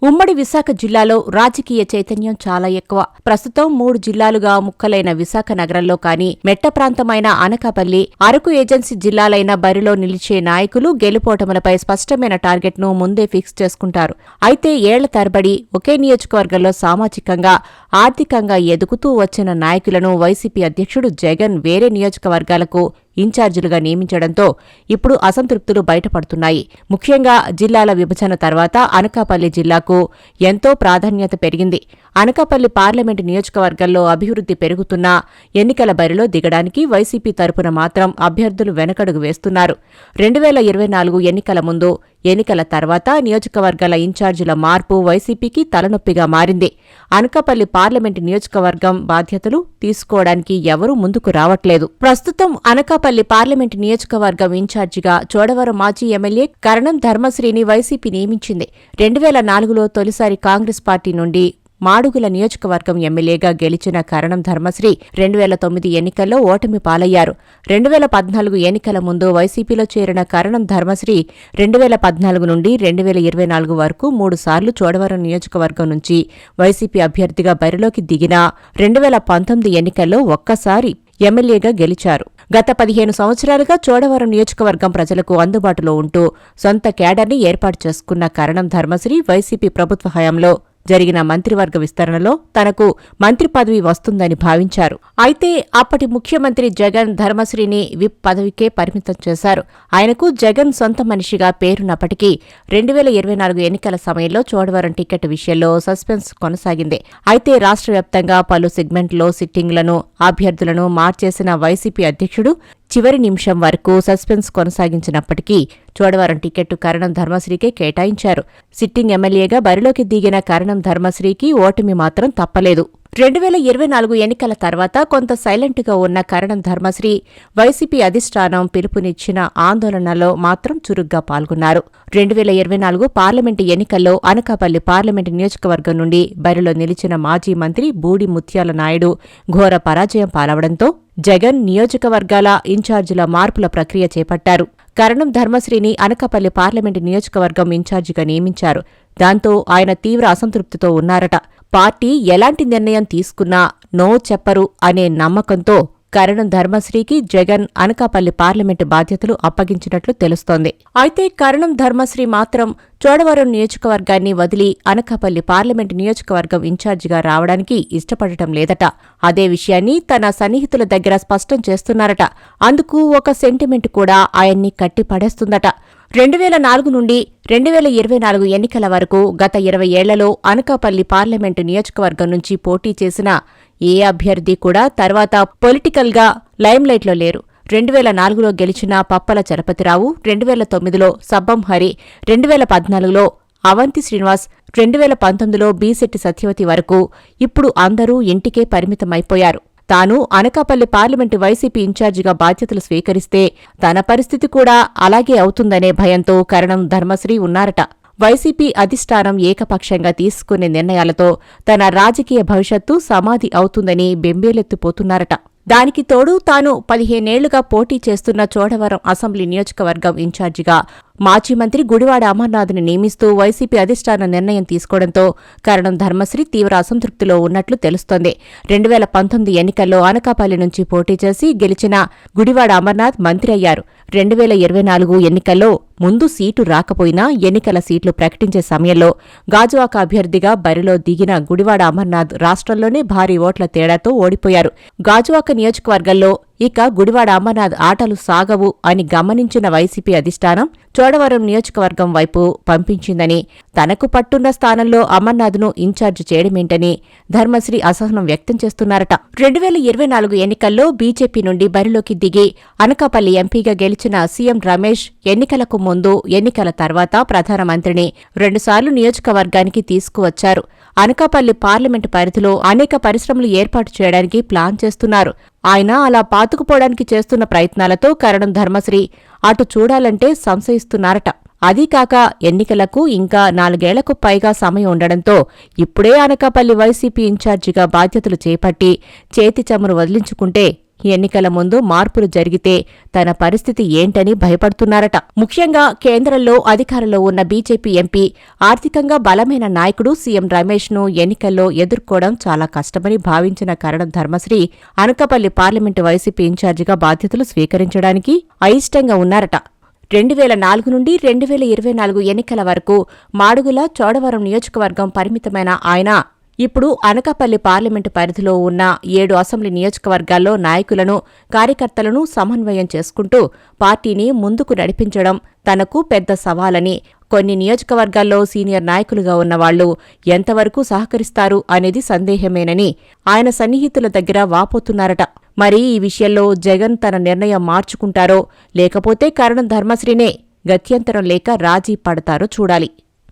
ఉమ్మడి విశాఖ జిల్లాలో రాజకీయ చైతన్యం చాలా ఎక్కువ. ప్రస్తుతం 3 జిల్లాలుగా ముక్కలైన విశాఖ నగరంలో కానీ, మెట్ట ప్రాంతమైన అనకాపల్లి, అరకు ఏజెన్సీ జిల్లాలైన బరిలో నిలిచే నాయకులు గెలుపోటములపై స్పష్టమైన టార్గెట్ను ముందే ఫిక్స్ చేసుకుంటారు. అయితే ఏళ్ల తరబడి ఒకే నియోజకవర్గంలో సామాజికంగా, ఆర్థికంగా ఎదుగుతూ వచ్చిన నాయకులను వైసీపీ అధ్యక్షుడు జగన్ వేరే నియోజకవర్గాలకు ఇన్ఛార్జీలుగా నియమించడంతో ఇప్పుడు అసంతృప్తులు బయటపడుతున్నాయి. ముఖ్యంగా జిల్లాల విభజన తర్వాత అనకాపల్లి జిల్లాకు ఎంతో ప్రాధాన్యత పెరిగింది. అనకాపల్లి పార్లమెంటు నియోజకవర్గంలో అభివృద్ధి పెరుగుతున్నా ఎన్నికల బరిలో దిగడానికి వైసీపీ తరపున మాత్రం అభ్యర్థులు వెనకడుగు వేస్తున్నారు. 2024 ఎన్నికల ముందు, ఎన్నికల తర్వాత నియోజకవర్గాల ఇన్ఛార్జీల మార్పు వైసీపీకి తలనొప్పిగా మారింది. అనకాపల్లి పార్లమెంటు నియోజకవర్గం బాధ్యతలు తీసుకోవడానికి ఎవరూ ముందుకు రావట్లేదు. ప్రస్తుతం అనకాపల్లి పార్లమెంటు నియోజకవర్గం ఇన్ఛార్జిగా చోడవరం మాజీ ఎమ్మెల్యే కరణం ధర్మశ్రీని వైసీపీ నియమించింది. 2004లో తొలిసారి కాంగ్రెస్ పార్టీ నుండి మాడుగుల నియోజకవర్గం ఎమ్మెల్యేగా గెలిచిన కరణం ధర్మశ్రీ 2009 ఎన్నికల్లో ఓటమి పాలయ్యారు. 2014 ఎన్నికల ముందు వైసీపీలో చేరిన కరణం ధర్మశ్రీ 2014 నుండి 2024 వరకు 3 సార్లు చోడవరం నియోజకవర్గం నుంచి వైసీపీ అభ్యర్థిగా బరిలోకి దిగినా 2019 ఎన్నికల్లో ఒక్కసారి ఎమ్మెల్యేగా గెలిచారు. గత 15 సంవత్సరాలుగా చోడవరం నియోజకవర్గం ప్రజలకు అందుబాటులో ఉంటూ సొంత క్యాడర్ని ఏర్పాటు చేసుకున్న కరణం ధర్మశ్రీ వైసీపీ ప్రభుత్వ హయాంలో జరిగిన మంత్రివర్గ విస్తరణలో తనకు మంత్రి పదవి వస్తుందని భావించారు. అయితే అప్పటి ముఖ్యమంత్రి జగన్ ధర్మశ్రీని విప్ పదవికే పరిమితం చేశారు. ఆయనకు జగన్ సొంత మనిషిగా పేరున్నప్పటికీ 2024 ఎన్నికల సమయంలో చోడవరం టికెట్ విషయంలో సస్పెన్స్ కొనసాగింది. అయితే రాష్ట్ర వ్యాప్తంగా పలు సెగ్మెంట్లో సిట్టింగ్లను, అభ్యర్థులను మార్చేసిన వైసీపీ అధ్యక్షుడు చివరి నిమిషం వరకు సస్పెన్స్ కొనసాగించినప్పటికీ చోడవరం టికెట్టు కరణం ధర్మశ్రీకే కేటాయించారు. సిట్టింగ్ ఎమ్మెల్యేగా బరిలోకి దిగిన కరణం ధర్మశ్రీకి ఓటమి మాత్రం తప్పలేదు. 2024 ఎన్నికల తర్వాత కొంత సైలెంట్గా ఉన్న కరణం ధర్మశ్రీ వైసీపీ అధిష్టానం పిలుపునిచ్చిన ఆందోళనలో మాత్రం చురుగ్గా పాల్గొన్నారు. 2024 పార్లమెంటు ఎన్నికల్లో అనకాపల్లి పార్లమెంటు నియోజకవర్గం నుండి బరిలో నిలిచిన మాజీ మంత్రి బూడి ముత్యాల నాయుడు ఘోర పరాజయం పాలవడంతో జగన్ నియోజకవర్గాల ఇన్ఛార్జీల మార్పుల ప్రక్రియ చేపట్టారు. కరణం ధర్మశ్రీని అనకాపల్లి పార్లమెంటు నియోజకవర్గం ఇన్ఛార్జిగా నియమించారు. దాంతో ఆయన తీవ్ర అసంతృప్తితో ఉన్నారట. పార్టీ ఎలాంటి నిర్ణయం తీసుకున్నా నో చెప్పరు అనే నమ్మకంతో కరణం ధర్మశ్రీకి జగన్ అనకాపల్లి పార్లమెంటు బాధ్యతలు అప్పగించినట్లు తెలుస్తోంది. అయితే కరణం ధర్మశ్రీ మాత్రం చోడవరం నియోజకవర్గాన్ని వదిలి అనకాపల్లి పార్లమెంటు నియోజకవర్గం ఇన్ఛార్జిగా రావడానికి ఇష్టపడటం లేదట. అదే విషయాన్ని తన సన్నిహితుల దగ్గర స్పష్టం చేస్తున్నారట. అందుకు ఒక సెంటిమెంట్ కూడా ఆయన్ని కట్టిపడేస్తుందట. 2004 నుండి 2024 ఎన్నికల వరకు గత 20 ఏళ్లలో అనకాపల్లి పార్లమెంటు నియోజకవర్గం నుంచి పోటీ చేసిన ఏ అభ్యర్థి కూడా తర్వాత పొలిటికల్గా లైమ్లైట్లో లేరు. 2004లో గెలిచిన పప్పల చలపతిరావు, 2009లో సబ్బం హరి, 2014లో అవంతి శ్రీనివాస్, 2019లో బీశెట్టి సత్యవతి వరకు ఇప్పుడు అందరూ ఇంటికే పరిమితమైపోయారు. తాను అనకాపల్లి పార్లమెంటు వైసీపీ ఇన్ఛార్జిగా బాధ్యతలు స్వీకరిస్తే తన పరిస్థితి కూడా అలాగే అవుతుందనే భయంతో కరణం ధర్మశ్రీ ఉన్నారట. వైసీపీ అధిష్టానం ఏకపక్షంగా తీసుకునే నిర్ణయాలతో తన రాజకీయ భవిష్యత్తు సమాధి అవుతుందని బెంబేలెత్తిపోతున్నారట. దానికి తోడు తాను 15 ఏళ్లుగా పోటీ చేస్తున్న చోడవరం అసెంబ్లీ నియోజకవర్గం ఇన్ఛార్జిగా మాజీ మంత్రి గుడివాడ అమర్నాథ్ని నియమిస్తూ వైసీపీ అధిష్టానం నిర్ణయం తీసుకోవడంతో కరణం ధర్మశ్రీ తీవ్ర అసంతృప్తిలో ఉన్నట్లు తెలుస్తోంది. 2019 ఎన్నికల్లో అనకాపల్లి నుంచి పోటీ చేసి గెలిచిన గుడివాడ అమర్నాథ్ మంత్రి అయ్యారు. 2024 ఎన్నికల్లో ముందు సీటు రాకపోయినా ఎన్నికల సీట్లు ప్రకటించే సమయంలో గాజువాక అభ్యర్థిగా బరిలో దిగిన గుడివాడ అమర్నాథ్ రాష్ట్రంలోనే భారీ ఓట్ల తేడాతో ఓడిపోయారు. గాజువాక నియోజకవర్గంలో ఇక గుడివాడ అమర్నాథ్ ఆటలు సాగవు అని గమనించిన వైసీపీ అధిష్టానం చోడవరం నియోజకవర్గం వైపు పంపించిందని, తనకు పట్టున్న స్థానంలో అమర్నాథ్ను ఇన్ఛార్జి చేయడమేంటని ధర్మశ్రీ అసహనం వ్యక్తం చేస్తున్నారట. 2024 ఎన్నికల్లో బీజేపీ నుండి బరిలోకి దిగి అనకాపల్లి ఎంపీగా గెలిచిన సీఎం రమేష్ ఎన్నికలకు ముందు, ఎన్నికల తర్వాత ప్రధానమంత్రిని 2 సార్లు నియోజకవర్గానికి తీసుకువచ్చారు. అనకాపల్లి పార్లమెంటు పరిధిలో అనేక పరిశ్రమలు ఏర్పాటు చేయడానికి ప్లాన్ చేస్తున్నారు. ఆయన అలా పాతుకుపోవడానికి చేస్తున్న ప్రయత్నాలతో కరణం ధర్మశ్రీ అటు చూడాలంటే సంశయిస్తున్నారట. అదీకాక ఎన్నికలకు ఇంకా 4 ఏళ్లకు పైగా సమయం ఉండడంతో ఇప్పుడే అనకాపల్లి వైసీపీ ఇన్ఛార్జిగా బాధ్యతలు చేపట్టి చేతి చమురు వదిలించుకుంటే ఎన్నికల ముందు మార్పులు జరిగితే తన పరిస్థితి ఏంటని భయపడుతున్నారట. ముఖ్యంగా కేంద్రంలో అధికారంలో ఉన్న బీజేపీ ఎంపీ, ఆర్థికంగా బలమైన నాయకుడు సీఎం రమేష్ను ఎన్నికల్లో ఎదుర్కోవడం చాలా కష్టమని భావించిన కరణం ధర్మశ్రీ అనకాపల్లి పార్లమెంటు వైసీపీ ఇన్ఛార్జిగా బాధ్యతలు స్వీకరించడానికి అయిష్టంగా ఉన్నారట. 2004 నుండి 2024 ఎన్నికల వరకు మాడుగుల, చోడవరం నియోజకవర్గం పరిమితమైన ఆయన ఇప్పుడు అనకాపల్లి పార్లమెంటు పరిధిలో ఉన్న 7 అసెంబ్లీ నియోజకవర్గాల్లో నాయకులను, కార్యకర్తలను సమన్వయం చేసుకుంటూ పార్టీని ముందుకు నడిపించడం తనకు పెద్ద సవాలని, కొన్ని నియోజకవర్గాల్లో సీనియర్ నాయకులుగా ఉన్నవాళ్లు ఎంతవరకు సహకరిస్తారు అనేది సందేహమేనని ఆయన సన్నిహితుల దగ్గర వాపోతున్నారట. మరి ఈ విషయంలో జగన్ తన నిర్ణయం మార్చుకుంటారో లేకపోతే కరణం ధర్మశ్రీనే గత్యంతరం లేక రాజీ పడతారో చూడాలి.